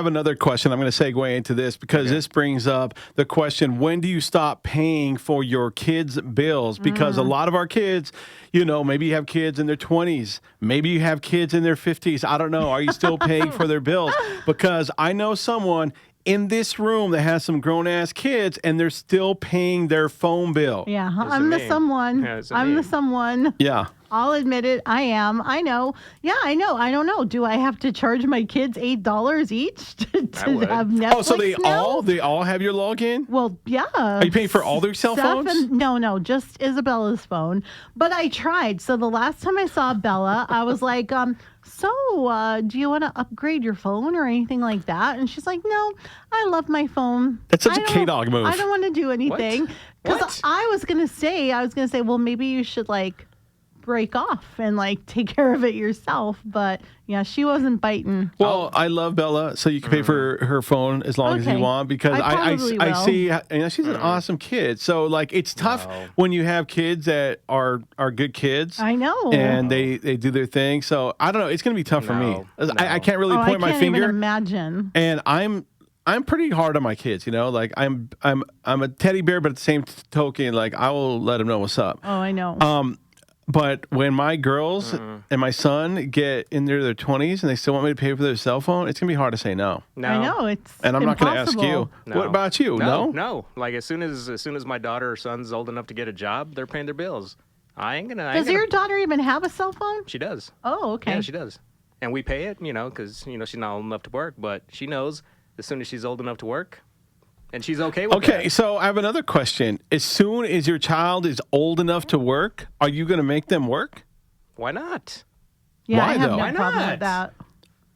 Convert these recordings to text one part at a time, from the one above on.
have another question. I'm going to segue into this because this brings up the question, when do you stop paying for your kids' bills? Because a lot of our kids, maybe you have kids in their 20s, maybe you have kids in their 50s. I don't know. Are you still paying for their bills? Because I know someone in this room that has some grown-ass kids, and they're still paying their phone bill. Yeah, I'm the someone. I'm the someone. Yeah. I'll admit it. I am. I know. Yeah, I know. I don't know. Do I have to charge my kids $8 each to have Netflix? Oh, so they all have your login? Well, yeah. Are you paying for all their cell phones? No, just Isabella's phone. But I tried. So the last time I saw Bella, I was like, do you want to upgrade your phone or anything like that? And she's like, no, I love my phone. That's such a K-Dog move. I don't want to do anything. Because I was going to say, well, maybe you should break off and take care of it yourself. But yeah, she wasn't biting. Well, I love Bella, so you can pay for her phone as long as you want, because I see, she's an awesome kid. So it's tough when you have kids that are good kids. I know. And they do their thing. So I don't know. It's going to be tough for me. I can't really point my finger. I can't even imagine. And I'm pretty hard on my kids, I'm a teddy bear, but at the same token, I will let them know what's up. Oh, I know. But when my girls and my son get in their 20s and they still want me to pay for their cell phone, it's going to be hard to say no. I know. And I'm not going to ask you. No. What about you? No. As soon as my daughter or son's old enough to get a job, they're paying their bills. Does your daughter even have a cell phone? She does. Oh, okay. Yeah, she does. And we pay it, because, she's not old enough to work, but she knows as soon as she's old enough to work, and she's okay with that. Okay, so I have another question. As soon as your child is old enough to work, are you going to make them work? Why not? Yeah, Why, I have though? no Why problem not? with that.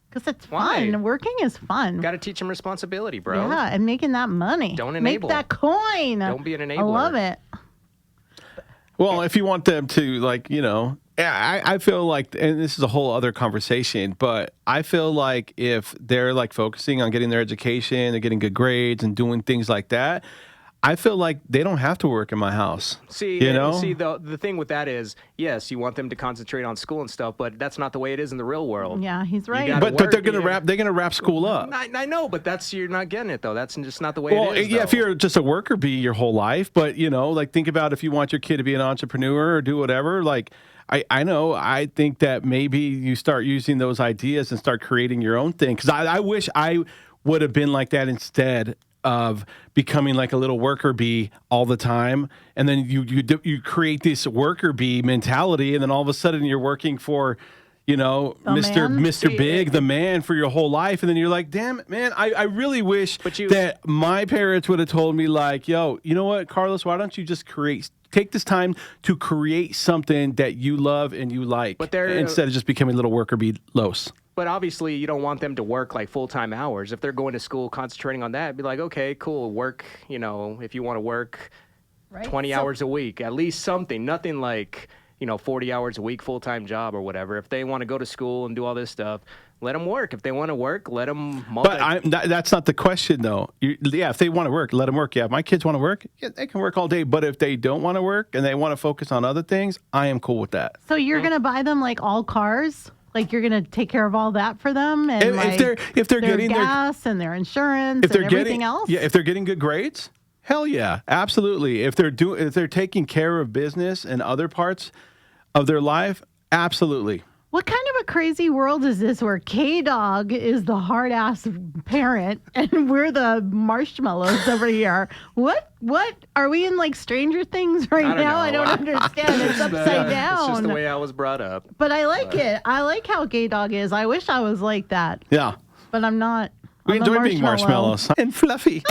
Because it's Why? fun. Working is fun. Got to teach them responsibility, bro. Yeah, and making that money. Don't enable. Make that coin. Don't be an enabler. I love it. Well, if you want them to, I feel like, and this is a whole other conversation, but I feel like if they're focusing on getting their education, they're getting good grades and doing things like that, I feel like they don't have to work in my house. See, the thing with that is, yes, you want them to concentrate on school and stuff, but that's not the way it is in the real world. Yeah, he's right. But they're gonna wrap school up. I know, but you're not getting it though. That's just not the way it is. Yeah, if you're just a worker bee your whole life, but think about if you want your kid to be an entrepreneur or do whatever, I know. I think that maybe you start using those ideas and start creating your own thing. Because I wish I would have been like that instead of becoming like a little worker bee all the time. And then you create this worker bee mentality, and then all of a sudden you're working for, Mr. Big, the man, for your whole life. And then you're like, damn it, man, I really wish that my parents would have told me yo, you know what, Carlos, why don't you just take this time to create something that you love and you like, instead of just becoming a little worker bee los. But obviously, you don't want them to work full-time hours. If they're going to school, concentrating on that, be like, okay, cool, work, if you want to work 20 hours a week, at least something, nothing 40 hours a week, full-time job or whatever. If they want to go to school and do all this stuff, let them work. If they want to work, let them But that's not the question, though. If they want to work, let them work. Yeah, if my kids want to work, yeah, they can work all day. But if they don't want to work and they want to focus on other things, I am cool with that. So you're going to buy them all cars? You're going to take care of all that for them? And if they're their getting gas and their insurance and everything else? Yeah, if they're getting good grades, hell yeah, absolutely. If they're taking care of business and other parts of their life, absolutely. What kind of a crazy world is this where K-Dog is the hard-ass parent and we're the marshmallows over here? What? Are we in Stranger Things right now? I don't understand. It's upside down. It's just the way I was brought up. But I like it. I like how K-Dog is. I wish I was like that. Yeah. But I'm not. We enjoy being marshmallows and fluffy.